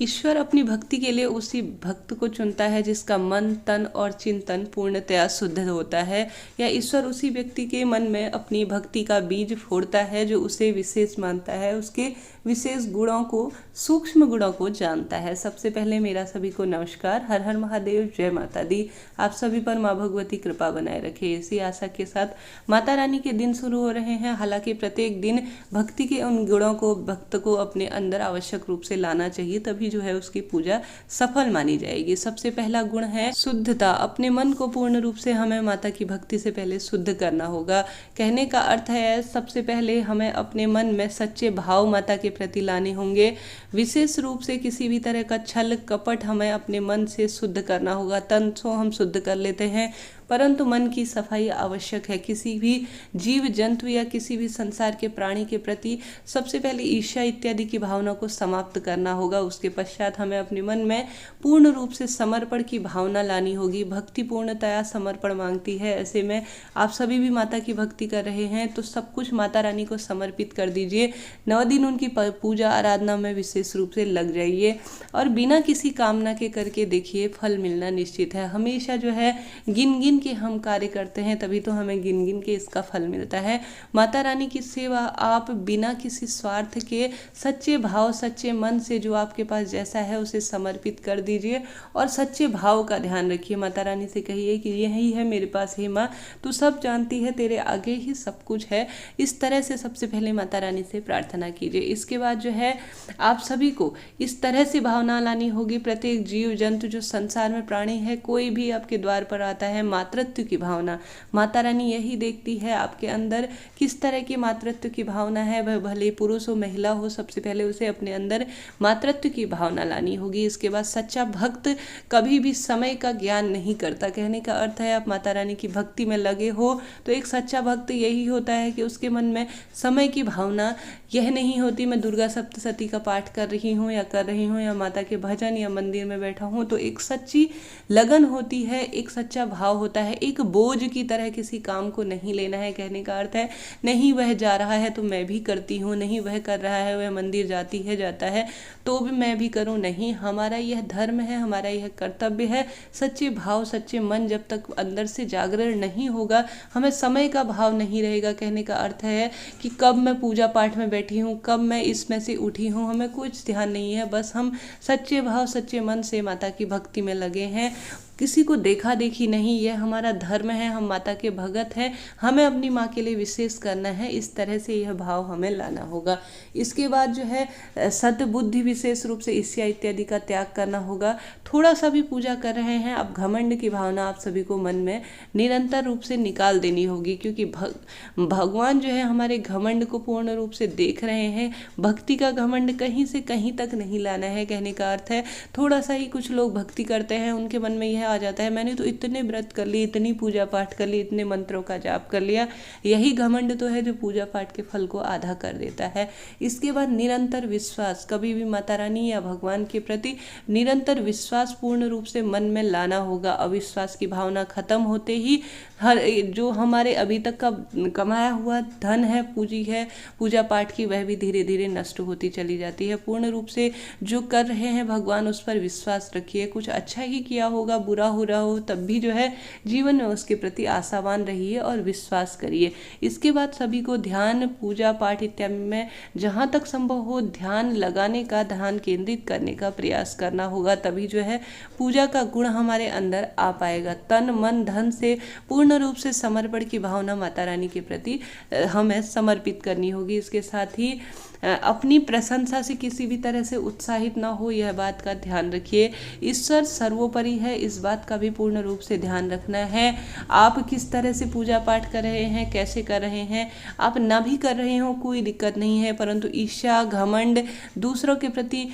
ईश्वर अपनी भक्ति के लिए उसी भक्त को चुनता है जिसका मन, तन और चिंतन पूर्णतया शुद्ध होता है, या ईश्वर उसी व्यक्ति के मन में अपनी भक्ति का बीज फोड़ता है जो उसे विशेष मानता है, उसके विशेष गुणों को, सूक्ष्म गुणों को जानता है। सबसे पहले मेरा सभी को नमस्कार। हर हर महादेव, जय माता दी। आप सभी पर माँ भगवती कृपा बनाए रखे, इसी आशा के साथ माता रानी के दिन शुरू हो रहे हैं। हालांकि प्रत्येक दिन भक्ति के उन गुणों को भक्त को अपने अंदर आवश्यक रूप से लाना चाहिए, तभी जो है उसकी पूजा सफल मानी जाएगी। सबसे पहला गुण है शुद्धता। अपने मन को पूर्ण रूप से हमें माता की भक्ति से पहले शुद्ध करना होगा। कहने का अर्थ है सबसे पहले हमें अपने मन में सच्चे भाव माता के प्रति लाने होंगे। विशेष रूप से किसी भी तरह का छल कपट हमें अपने मन से शुद्ध करना होगा। तन को हम शुद्ध कर लेते हैं, परंतु मन की सफाई आवश्यक है। किसी भी जीव जंतु या किसी भी संसार के प्राणी के प्रति सबसे पहले ईर्ष्या इत्यादि की भावना को समाप्त करना होगा। उसके पश्चात हमें अपने मन में पूर्ण रूप से समर्पण की भावना लानी होगी। भक्ति पूर्णतया समर्पण मांगती है। ऐसे में आप सभी भी माता की भक्ति कर रहे हैं तो सब कुछ माता रानी को समर्पित कर दीजिए। 9 दिन उनकी पूजा आराधना में विशेष रूप से लग जाइए और बिना किसी कामना के करके देखिए, फल मिलना निश्चित है। हमेशा जो है गिन गिन के हम कार्य करते हैं, तभी तो हमें गिन गिन के इसका फल मिलता है। माता रानी की सेवा आप बिना किसी स्वार्थ के सच्चे भाव, सच्चे मन से जो आपके पास जैसा है उसे समर्पित कर दीजिए और सच्चे भाव का ध्यान रखिए। माता रानी से कहिए कि यही है मेरे पास, हे माँ तू सब जानती है, तेरे आगे ही सब कुछ है। इस तरह से सबसे पहले माता रानी से प्रार्थना कीजिए। इसके बाद जो है आप सभी को इस तरह से भावना लानी होगी। प्रत्येक जीव जंतु जो संसार में प्राणी है, कोई भी आपके द्वार पर आता है, मातृत्व की भावना, माता रानी यही देखती है आपके अंदर किस तरह की मातृत्व की भावना है। वह भले पुरुष हो महिला हो, सबसे पहले उसे अपने अंदर मातृत्व की भावना लानी होगी। इसके बाद सच्चा भक्त कभी भी समय का ज्ञान नहीं करता। कहने का अर्थ है आप माता रानी की भक्ति में लगे हो तो एक सच्चा भक्त यही होता है कि उसके मन में समय की भावना यह नहीं होती मैं दुर्गा सप्तशती का पाठ कर रही हूँ या कर रही हूँ या माता के भजन या मंदिर में बैठा हूँ। तो एक सच्ची लगन होती है, एक सच्चा भाव होता है। एक बोझ की तरह किसी काम को नहीं लेना है। कहने का अर्थ है नहीं वह जा रहा है तो मैं भी करती हूँ, नहीं वह कर रहा है, वह मंदिर जाती है जाता है तो भी मैं भी करूँ, नहीं, हमारा यह धर्म है, हमारा यह कर्तव्य है। सच्चे भाव, सच्चे मन जब तक अंदर से जागरण नहीं होगा, हमें समय का भाव नहीं रहेगा। कहने का अर्थ है कि कब मैं पूजा पाठ में बैठी हूँ, कब मैं इसमें से उठी हूँ, हमें कुछ ध्यान नहीं है। बस हम सच्चे भाव, सच्चे मन से माता की भक्ति में लगे हैं। किसी को देखा देखी नहीं, यह हमारा धर्म है, हम माता के भगत हैं, हमें अपनी माँ के लिए विशेष करना है। इस तरह से यह भाव हमें लाना होगा। इसके बाद जो है सद्बुद्धि, विशेष रूप से ईर्ष्या इत्यादि का त्याग करना होगा। थोड़ा सा भी पूजा कर रहे हैं, अब घमंड की भावना आप सभी को मन में निरंतर रूप से निकाल देनी होगी, क्योंकि भगवान जो है हमारे घमंड को पूर्ण रूप से देख रहे हैं। भक्ति का घमंड कहीं से कहीं तक नहीं लाना है। कहने का अर्थ है थोड़ा सा ही कुछ लोग भक्ति करते हैं, उनके मन में यह आ जाता है मैंने तो इतने व्रत कर लिए, इतनी पूजा पाठ कर ली, इतने मंत्रों का जाप कर लिया। यही घमंड तो है जो पूजा पाठ के फल को आधा कर देता है। इसके बाद निरंतर विश्वास, कभी भी माता रानी या भगवान के प्रति निरंतर विश्वास पूर्ण रूप से मन में लाना होगा। अविश्वास की भावना खत्म होते ही हर जो हमारे अभी तक का कमाया हुआ धन है, पूंजी है पूजा पाठ की, वह भी धीरे धीरे नष्ट होती चली जाती है। पूर्ण रूप से जो कर रहे हैं भगवान उस पर विश्वास रखिए। कुछ अच्छा ही किया होगा, बुरा हो रहा हो तब भी जो है जीवन में उसके प्रति आशावान रहिए और विश्वास करिए। इसके बाद सभी को ध्यान, पूजा पाठ इत्यादि में जहाँ तक संभव हो ध्यान लगाने का, ध्यान केंद्रित करने का प्रयास करना होगा। तभी जो है पूजा का गुण हमारे अंदर आ पाएगा। तन मन धन से पूर्ण रूप से समर्पण की भावना माता रानी के प्रति हमें समर्पित करनी होगी। इसके साथ ही अपनी प्रशंसा से किसी भी तरह से उत्साहित ना हो, यह बात का ध्यान रखिए। ईश्वर सर्वोपरि है, इस बात का भी पूर्ण रूप से ध्यान रखना है। आप किस तरह से पूजा पाठ कर रहे हैं, कैसे कर रहे हैं, आप ना भी कर रहे हो कोई दिक्कत नहीं है, परंतु ईर्ष्या, घमंड, दूसरों के प्रति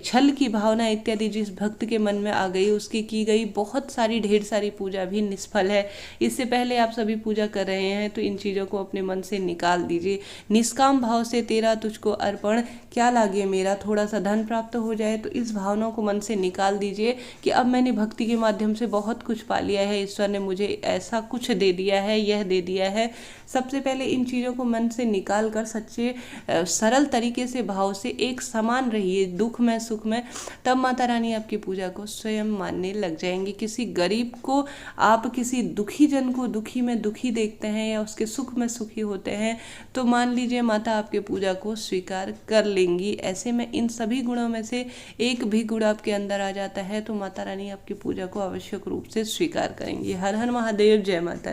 छल की भावना इत्यादि जिस भक्त के मन में आ गई, उसकी की गई बहुत सारी ढेर सारी पूजा भी निष्फल है। इससे पहले आप सभी पूजा कर रहे हैं तो इन चीज़ों को अपने मन से निकाल दीजिए। निष्काम भाव से तेरा तुझको अर्पण क्या लागे मेरा, थोड़ा सा धन प्राप्त हो जाए तो इस भावना को मन से निकाल दीजिए कि अब मैंने भक्ति के माध्यम से बहुत कुछ पा लिया है, ईश्वर ने मुझे ऐसा कुछ दे दिया है, यह दे दिया है। सबसे पहले इन चीज़ों को मन से निकाल कर सच्चे सरल तरीके से भाव से एक समान रहिए, दुख में सुख में, तब माता रानी आपकी पूजा को स्वयं मानने लग जाएंगी। किसी गरीब को आप किसी दुखी जन को दुखी में दुखी देखते हैं या उसके सुख में सुखी होते हैं तो मान लीजिए माता आपके पूजा को स्वीकार कर लेंगी। ऐसे में इन सभी गुणों में से एक भी गुण आपके अंदर आ जाता है तो माता रानी आपकी पूजा को आवश्यक रूप से स्वीकार करेंगी। हर हर महादेव, जय माता।